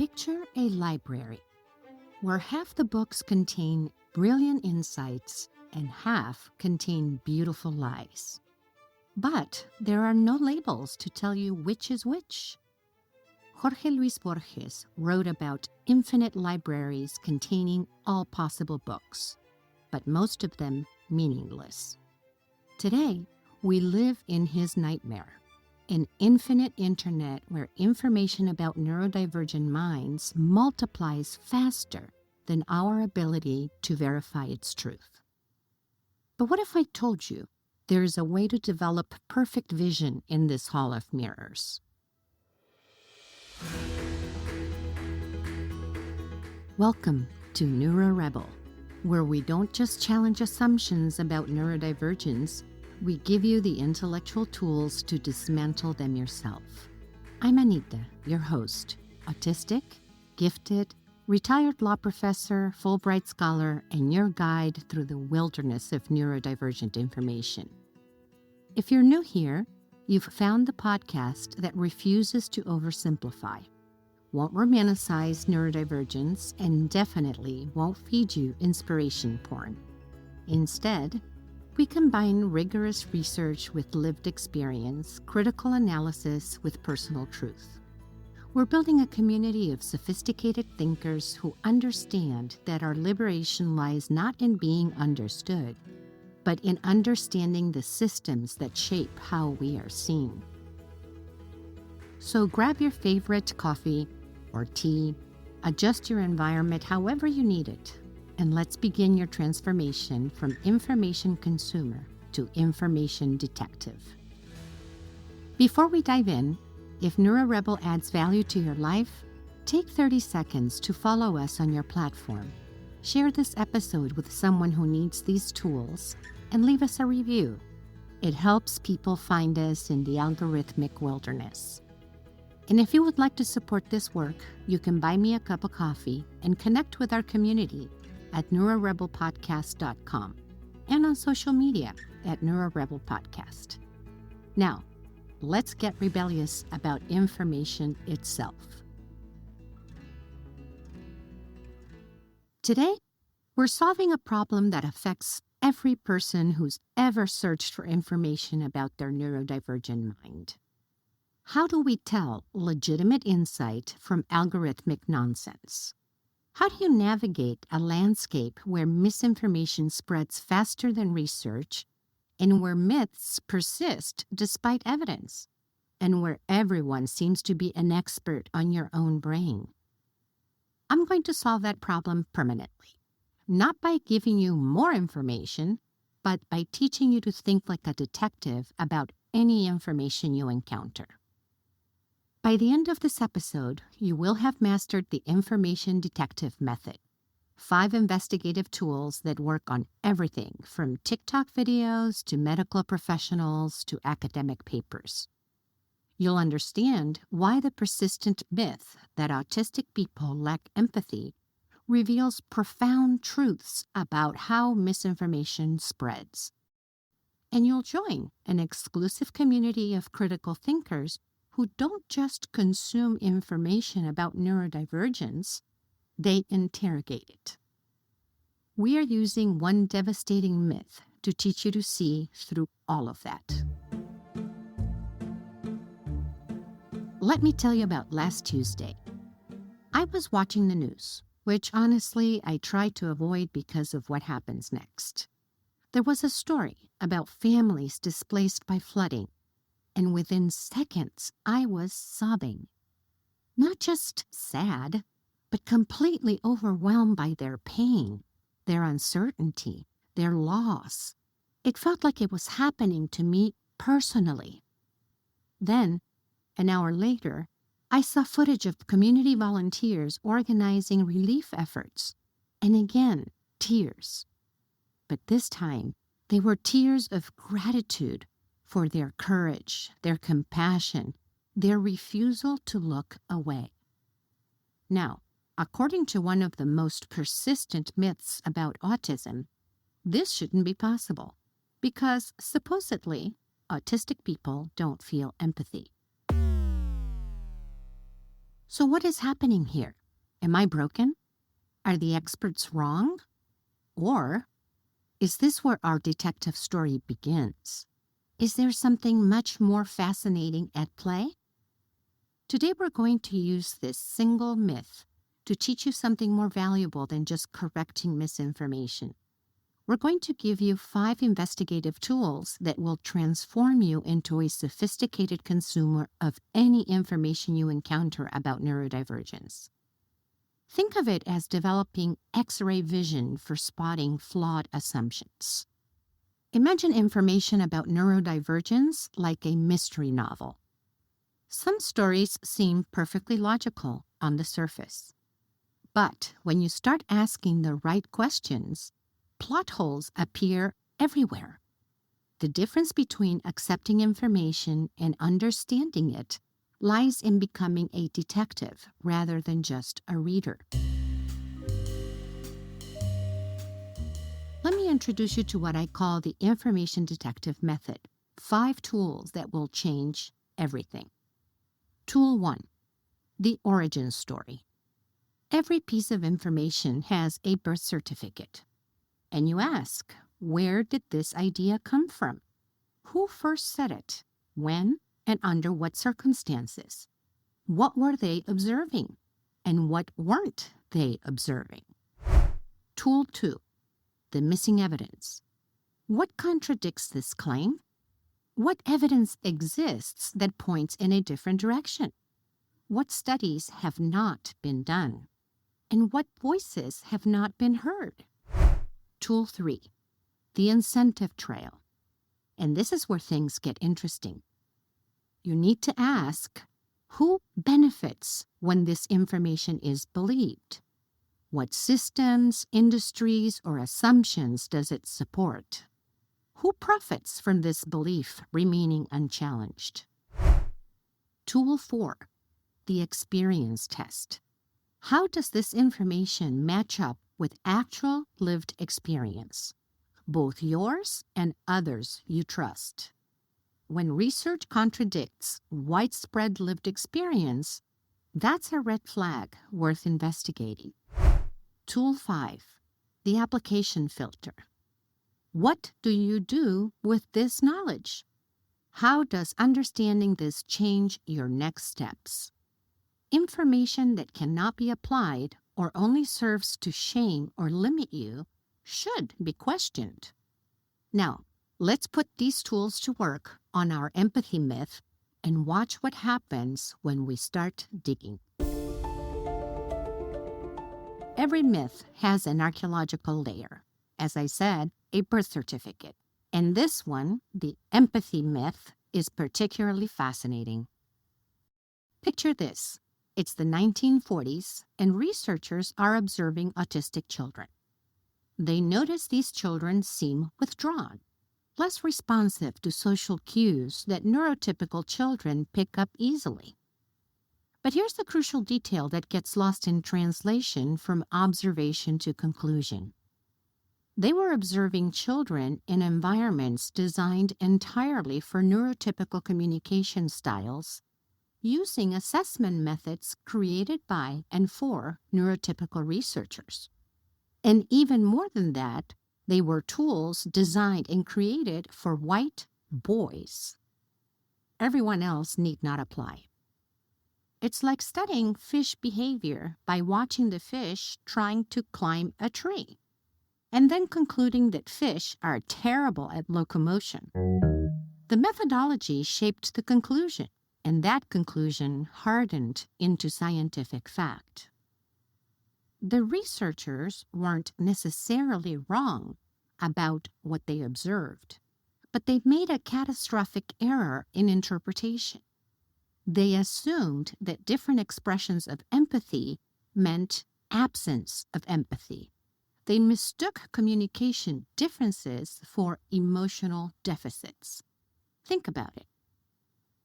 Picture a library where half the books contain brilliant insights and half contain beautiful lies. But there are no labels to tell you which is which. Jorge Luis Borges wrote about infinite libraries containing all possible books, but most of them meaningless. Today, we live in his nightmare, an infinite internet where information about neurodivergent minds multiplies faster than our ability to verify its truth. But what if I told you there is a way to develop perfect vision in this hall of mirrors? Welcome to NeuroRebel, where we don't just challenge assumptions about neurodivergence, we give you the intellectual tools to dismantle them yourself. I'm Anita, your host, autistic, gifted, retired law professor, Fulbright scholar, and your guide through the wilderness of neurodivergent information. If you're new here, you've found the podcast that refuses to oversimplify, won't romanticize neurodivergence, and definitely won't feed you inspiration porn. Instead, we combine rigorous research with lived experience, critical analysis with personal truth. We're building a community of sophisticated thinkers who understand that our liberation lies not in being understood, but in understanding the systems that shape how we are seen. So grab your favorite coffee or tea, adjust your environment however you need it, and let's begin your transformation from information consumer to information detective. Before we dive in, if NeuroRebel adds value to your life, take 30 seconds to follow us on your platform. Share this episode with someone who needs these tools and leave us a review. It helps people find us in the algorithmic wilderness. And if you would like to support this work, you can buy me a cup of coffee and connect with our community at neurorebelpodcast.com and on social media at NeuroRebelPodcast. Now, let's get rebellious about information itself. Today, we're solving a problem that affects every person who's ever searched for information about their neurodivergent mind. How do we tell legitimate insight from algorithmic nonsense? How do you navigate a landscape where misinformation spreads faster than research and where myths persist despite evidence, and where everyone seems to be an expert on your own brain? I'm going to solve that problem permanently, not by giving you more information, but by teaching you to think like a detective about any information you encounter. By the end of this episode, you will have mastered the information detective method, 5 investigative tools that work on everything from TikTok videos to medical professionals to academic papers. You'll understand why the persistent myth that autistic people lack empathy reveals profound truths about how misinformation spreads. And you'll join an exclusive community of critical thinkers who don't just consume information about neurodivergence, they interrogate it. We are using one devastating myth to teach you to see through all of that. Let me tell you about last Tuesday. I was watching the news, which honestly I try to avoid because of what happens next. There was a story about families displaced by flooding, and within seconds, I was sobbing. Not just sad, but completely overwhelmed by their pain, their uncertainty, their loss. It felt like it was happening to me personally. Then, an hour later, I saw footage of community volunteers organizing relief efforts, and again, tears. But this time, they were tears of gratitude for their courage, their compassion, their refusal to look away. Now, according to one of the most persistent myths about autism, this shouldn't be possible because supposedly autistic people don't feel empathy. So what is happening here? Am I broken? Are the experts wrong? Or is this where our detective story begins? Is there something much more fascinating at play? Today we're going to use this single myth to teach you something more valuable than just correcting misinformation. We're going to give you 5 investigative tools that will transform you into a sophisticated consumer of any information you encounter about neurodivergence. Think of it as developing X-ray vision for spotting flawed assumptions. Imagine information about neurodivergence like a mystery novel. Some stories seem perfectly logical on the surface. But when you start asking the right questions, plot holes appear everywhere. The difference between accepting information and understanding it lies in becoming a detective rather than just a reader. Let me introduce you to what I call the information detective method. 5 tools that will change everything. Tool 1, the origin story. Every piece of information has a birth certificate. And you ask, where did this idea come from? Who first said it? When? And under what circumstances? What were they observing? And what weren't they observing? Tool 2, the missing evidence. What contradicts this claim? What evidence exists that points in a different direction? What studies have not been done? And what voices have not been heard? Tool 3, the incentive trail. And this is where things get interesting. You need to ask, who benefits when this information is believed? What systems, industries, or assumptions does it support? Who profits from this belief remaining unchallenged? Tool 4, the experience test. How does this information match up with actual lived experience, both yours and others you trust? When research contradicts widespread lived experience, that's a red flag worth investigating. Tool 5, the application filter. What do you do with this knowledge? How does understanding this change your next steps? Information that cannot be applied or only serves to shame or limit you should be questioned. Now, let's put these tools to work on our empathy myth and watch what happens when we start digging. Every myth has an archaeological layer. As I said, a birth certificate. And this one, the empathy myth, is particularly fascinating. Picture this. It's the 1940s, and researchers are observing autistic children. They notice these children seem withdrawn, less responsive to social cues that neurotypical children pick up easily. But here's the crucial detail that gets lost in translation from observation to conclusion. They were observing children in environments designed entirely for neurotypical communication styles, using assessment methods created by and for neurotypical researchers. And even more than that, they were tools designed and created for white boys. Everyone else need not apply. It's like studying fish behavior by watching the fish trying to climb a tree, and then concluding that fish are terrible at locomotion. The methodology shaped the conclusion, and that conclusion hardened into scientific fact. The researchers weren't necessarily wrong about what they observed, but they made a catastrophic error in interpretation. They assumed that different expressions of empathy meant absence of empathy. They mistook communication differences for emotional deficits. Think about it.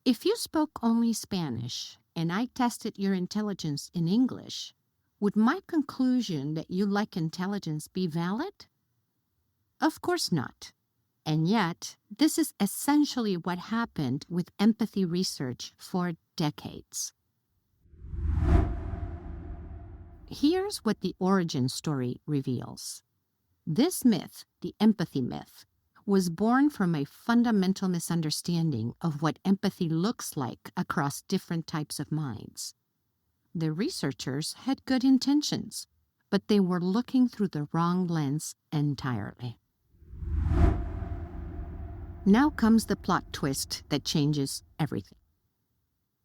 If you spoke only Spanish and I tested your intelligence in English, would my conclusion that you lack intelligence be valid? Of course not. And yet, this is essentially what happened with empathy research for decades. Here's what the origin story reveals. This myth, the empathy myth, was born from a fundamental misunderstanding of what empathy looks like across different types of minds. The researchers had good intentions, but they were looking through the wrong lens entirely. Now comes the plot twist that changes everything.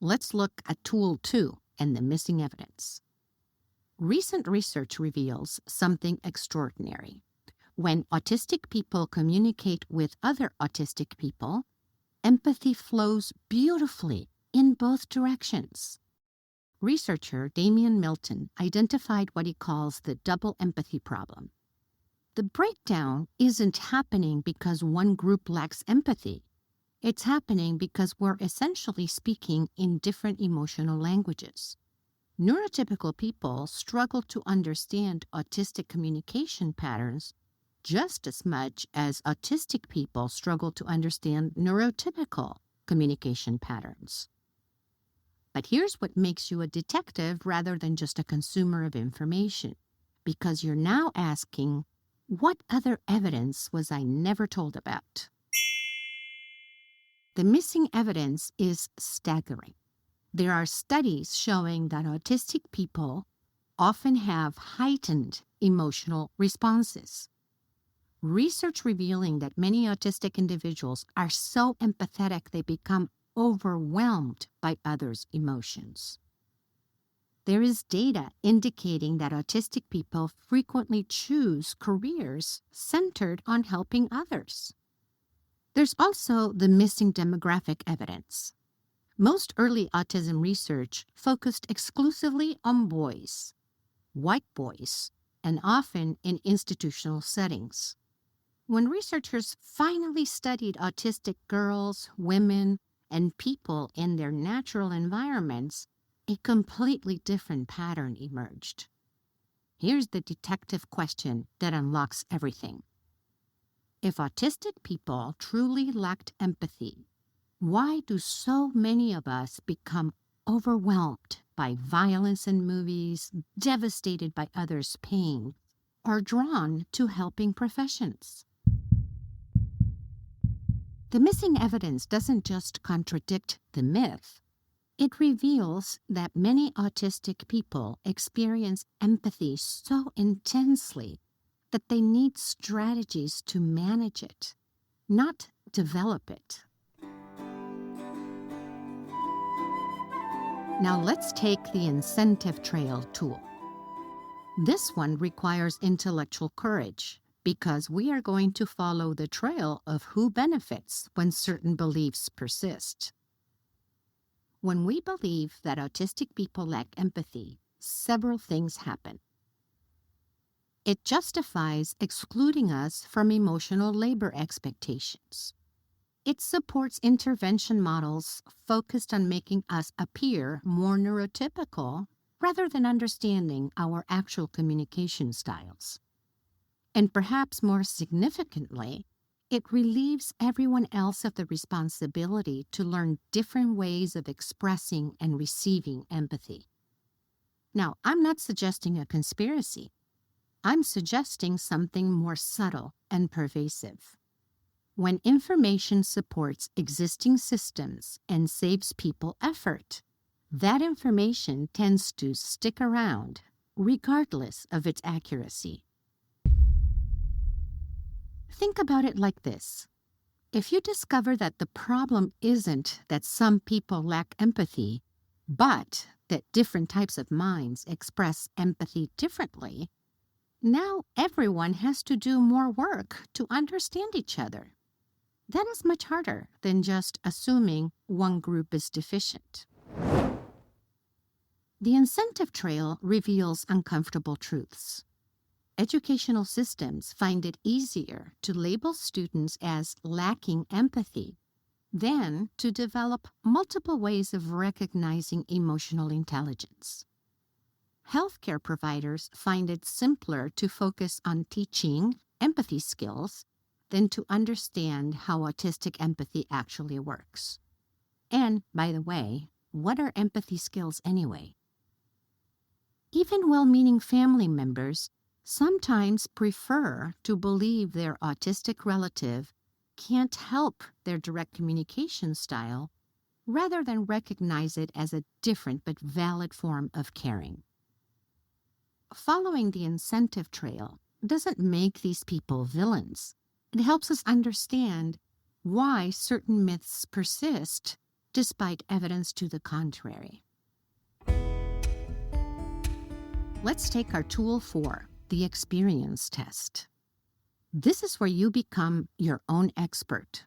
Let's look at Tool 2 and the missing evidence. Recent research reveals something extraordinary. When autistic people communicate with other autistic people, empathy flows beautifully in both directions. Researcher Damian Milton identified what he calls the double empathy problem. The breakdown isn't happening because one group lacks empathy. It's happening because we're essentially speaking in different emotional languages. Neurotypical people struggle to understand autistic communication patterns just as much as autistic people struggle to understand neurotypical communication patterns. But here's what makes you a detective rather than just a consumer of information, because you're now asking, what other evidence was I never told about? The missing evidence is staggering. There are studies showing that autistic people often have heightened emotional responses. Research revealing that many autistic individuals are so empathetic they become overwhelmed by others' emotions. There is data indicating that autistic people frequently choose careers centered on helping others. There's also the missing demographic evidence. Most early autism research focused exclusively on boys, white boys, and often in institutional settings. When researchers finally studied autistic girls, women, and people in their natural environments, a completely different pattern emerged. Here's the detective question that unlocks everything. If autistic people truly lacked empathy, why do so many of us become overwhelmed by violence in movies, devastated by others' pain, or drawn to helping professions? The missing evidence doesn't just contradict the myth. It reveals that many autistic people experience empathy so intensely that they need strategies to manage it, not develop it. Now let's take the incentive trail tool. This one requires intellectual courage because we are going to follow the trail of who benefits when certain beliefs persist. When we believe that autistic people lack empathy, several things happen. It justifies excluding us from emotional labor expectations. It supports intervention models focused on making us appear more neurotypical rather than understanding our actual communication styles. And perhaps more significantly, it relieves everyone else of the responsibility to learn different ways of expressing and receiving empathy. Now, I'm not suggesting a conspiracy. I'm suggesting something more subtle and pervasive. When information supports existing systems and saves people effort, that information tends to stick around, regardless of its accuracy. Think about it like this. If you discover that the problem isn't that some people lack empathy, but that different types of minds express empathy differently, now everyone has to do more work to understand each other. That is much harder than just assuming one group is deficient. The incentive trail reveals uncomfortable truths. Educational systems find it easier to label students as lacking empathy than to develop multiple ways of recognizing emotional intelligence. Healthcare providers find it simpler to focus on teaching empathy skills than to understand how autistic empathy actually works. And, by the way, what are empathy skills anyway? Even well-meaning family members sometimes prefer to believe their autistic relative can't help their direct communication style rather than recognize it as a different but valid form of caring. Following the incentive trail doesn't make these people villains. It helps us understand why certain myths persist despite evidence to the contrary. Let's take our tool 4, the experience test. This is where you become your own expert.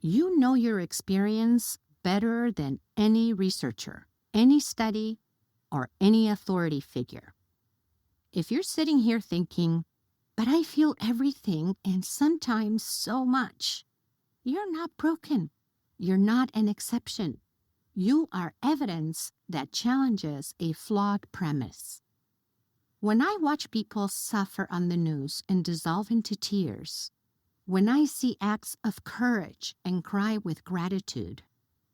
You know your experience better than any researcher, any study, or any authority figure. If you're sitting here thinking, but I feel everything and sometimes so much, you're not broken. You're not an exception. You are evidence that challenges a flawed premise. When I watch people suffer on the news and dissolve into tears, when I see acts of courage and cry with gratitude,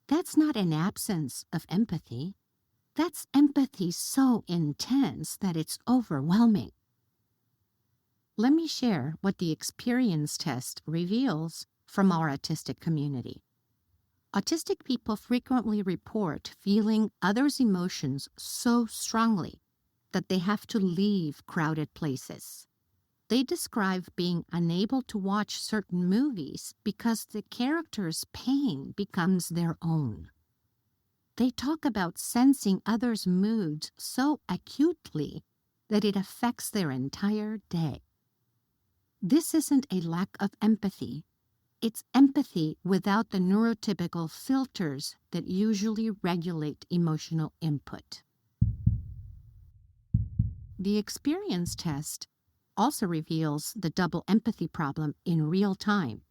that's not an absence of empathy. That's empathy so intense that it's overwhelming. Let me share what the experience test reveals from our autistic community. Autistic people frequently report feeling others' emotions so strongly that they have to leave crowded places. They describe being unable to watch certain movies because the character's pain becomes their own. They talk about sensing others' moods so acutely that it affects their entire day. This isn't a lack of empathy. It's empathy without the neurotypical filters that usually regulate emotional input. The experience test also reveals the double empathy problem in real time.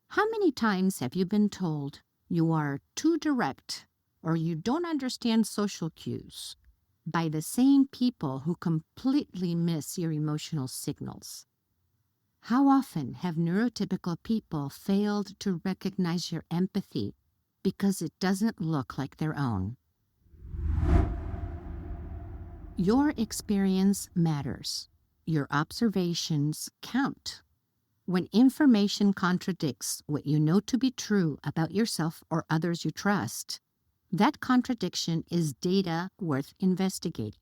How many times have you been told you are too direct or you don't understand social cues by the same people who completely miss your emotional signals? How often have neurotypical people failed to recognize your empathy because it doesn't look like their own? Your experience matters. Your observations count. When information contradicts what you know to be true about yourself or others you trust, that contradiction is data worth investigating.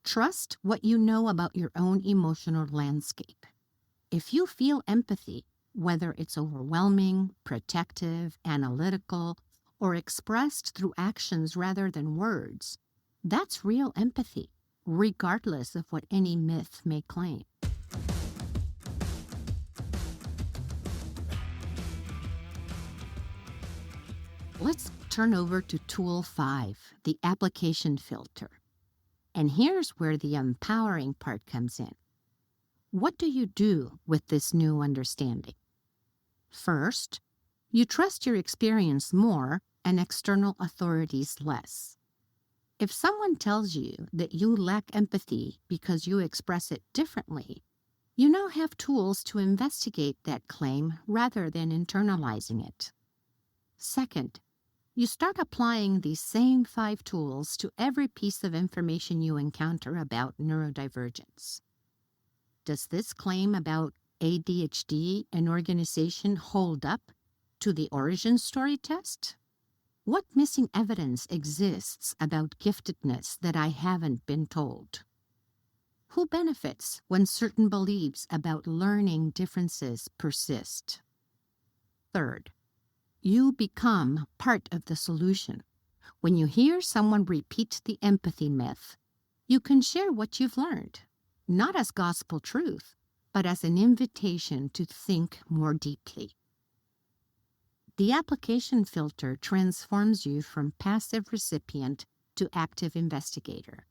Trust what you know about your own emotional landscape. If you feel empathy, whether it's overwhelming, protective, analytical, or expressed through actions rather than words, that's real empathy, regardless of what any myth may claim. Let's turn over to tool 5, the application filter. And here's where the empowering part comes in. What do you do with this new understanding? First, you trust your experience more and external authorities less. If someone tells you that you lack empathy because you express it differently, you now have tools to investigate that claim rather than internalizing it. Second, you start applying these same 5 tools to every piece of information you encounter about neurodivergence. Does this claim about ADHD and organization hold up to the origin story test? What missing evidence exists about giftedness that I haven't been told? Who benefits when certain beliefs about learning differences persist? Third, you become part of the solution. When you hear someone repeat the empathy myth, you can share what you've learned, not as gospel truth, but as an invitation to think more deeply. The application filter transforms you from passive recipient to active investigator.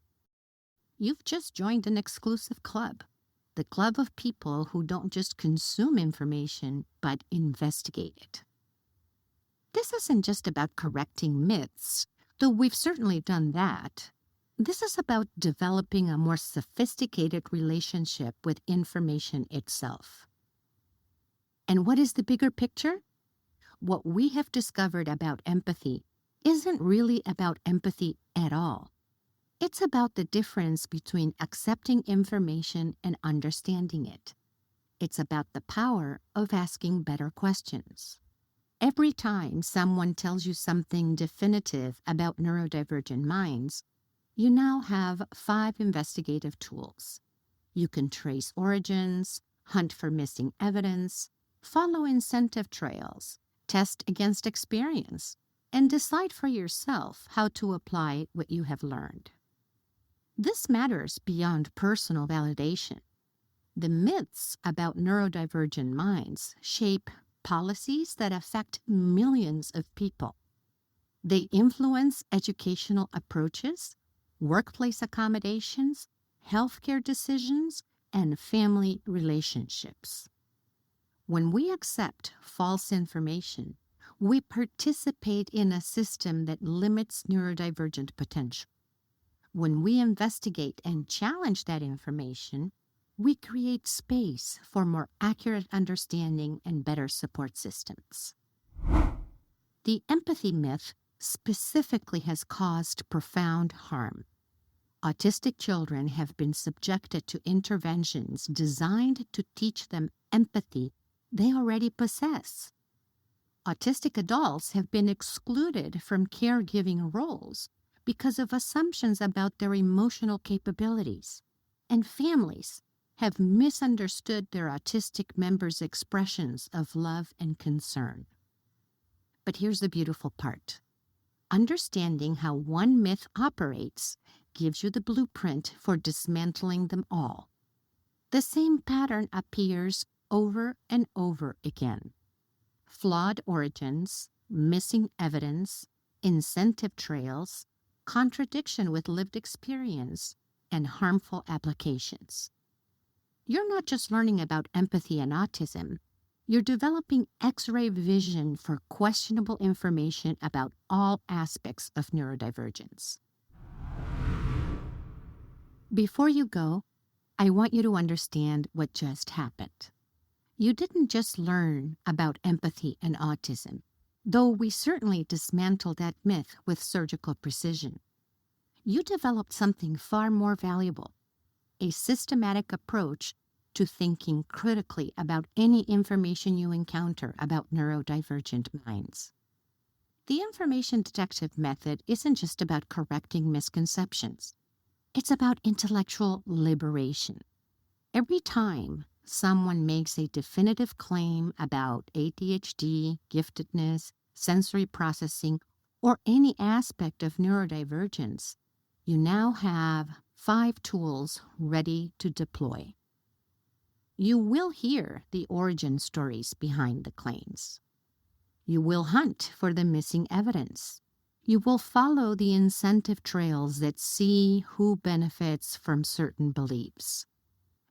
You've just joined an exclusive club, the club of people who don't just consume information, but investigate it. This isn't just about correcting myths, though we've certainly done that. This is about developing a more sophisticated relationship with information itself. And what is the bigger picture? What we have discovered about empathy isn't really about empathy at all. It's about the difference between accepting information and understanding it. It's about the power of asking better questions. Every time someone tells you something definitive about neurodivergent minds, you now have 5 investigative tools. You can trace origins, hunt for missing evidence, follow incentive trails, test against experience, and decide for yourself how to apply what you have learned. This matters beyond personal validation. The myths about neurodivergent minds shape policies that affect millions of people. They influence educational approaches, workplace accommodations, healthcare decisions, and family relationships. When we accept false information, we participate in a system that limits neurodivergent potential. When we investigate and challenge that information, we create space for more accurate understanding and better support systems. The empathy myth specifically has caused profound harm. Autistic children have been subjected to interventions designed to teach them empathy they already possess. Autistic adults have been excluded from caregiving roles because of assumptions about their emotional capabilities, and families have misunderstood their autistic members' expressions of love and concern. But here's the beautiful part. Understanding how one myth operates gives you the blueprint for dismantling them all. The same pattern appears over and over again. Flawed origins, missing evidence, incentive trails, contradiction with lived experience, and harmful applications. You're not just learning about empathy and autism, you're developing X-ray vision for questionable information about all aspects of neurodivergence. Before you go, I want you to understand what just happened. You didn't just learn about empathy and autism, though we certainly dismantled that myth with surgical precision. You developed something far more valuable, a systematic approach to thinking critically about any information you encounter about neurodivergent minds. The information detective method isn't just about correcting misconceptions. It's about intellectual liberation. Every time someone makes a definitive claim about ADHD, giftedness, sensory processing, or any aspect of neurodivergence, you now have 5 tools ready to deploy. You will hear the origin stories behind the claims. You will hunt for the missing evidence. You will follow the incentive trails that see who benefits from certain beliefs.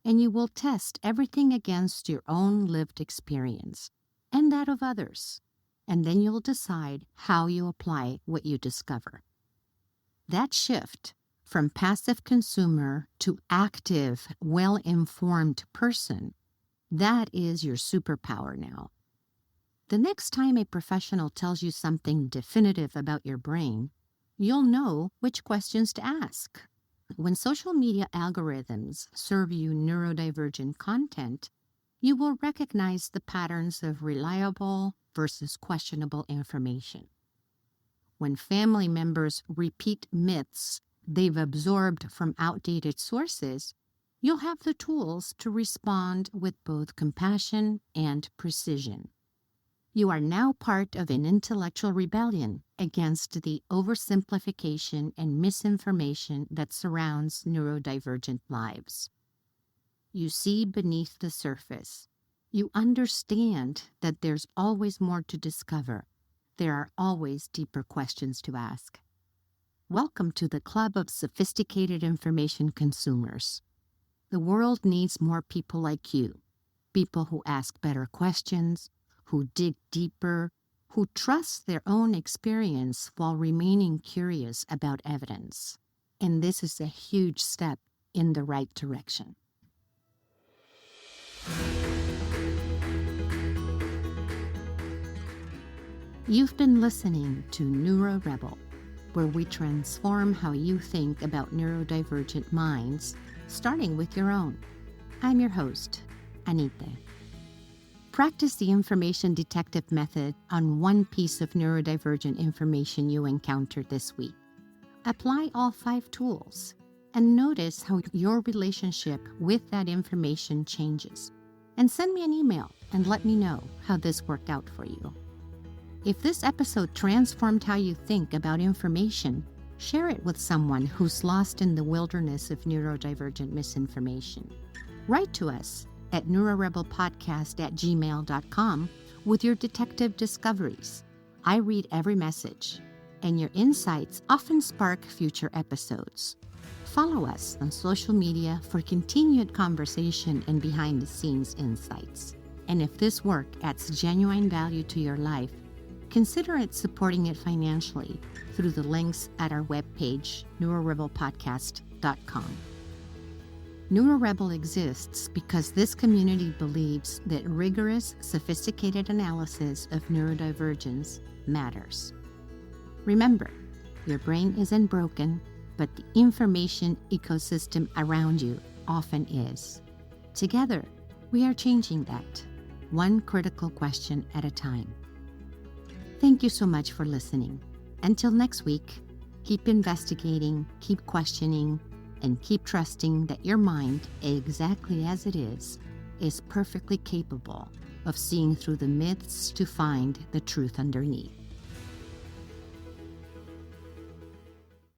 And you will test everything against your own lived experience and that of others. And then you'll decide how you apply what you discover. That shift from passive consumer to active, well-informed person, that is your superpower now. The next time a professional tells you something definitive about your brain, you'll know which questions to ask. When social media algorithms serve you neurodivergent content, you will recognize the patterns of reliable versus questionable information. When family members repeat myths they've absorbed from outdated sources, you'll have the tools to respond with both compassion and precision. You are now part of an intellectual rebellion against the oversimplification and misinformation that surrounds neurodivergent lives. You see beneath the surface. You understand that there's always more to discover. There are always deeper questions to ask. Welcome to the club of sophisticated information consumers. The world needs more people like you, people who ask better questions, who dig deeper, who trust their own experience while remaining curious about evidence. And this is a huge step in the right direction. You've been listening to NeuroRebel, where we transform how you think about neurodivergent minds, starting with your own. I'm your host, Anita. Practice the information detective method on one piece of neurodivergent information you encounter this week. Apply all 5 tools and notice how your relationship with that information changes. And send me an email and let me know how this worked out for you. If this episode transformed how you think about information, share it with someone who's lost in the wilderness of neurodivergent misinformation. Write to us at neurorebelpodcast@gmail.com with your detective discoveries. I read every message, and your insights often spark future episodes. Follow us on social media for continued conversation and behind-the-scenes insights. And if this work adds genuine value to your life, consider supporting it financially through the links at our webpage, neurorebelpodcast.com. NeuroRebel exists because this community believes that rigorous, sophisticated analysis of neurodivergence matters. Remember, your brain isn't broken, but the information ecosystem around you often is. Together, we are changing that, one critical question at a time. Thank you so much for listening. Until next week, keep investigating, keep questioning, and keep trusting that your mind, exactly as it is perfectly capable of seeing through the myths to find the truth underneath.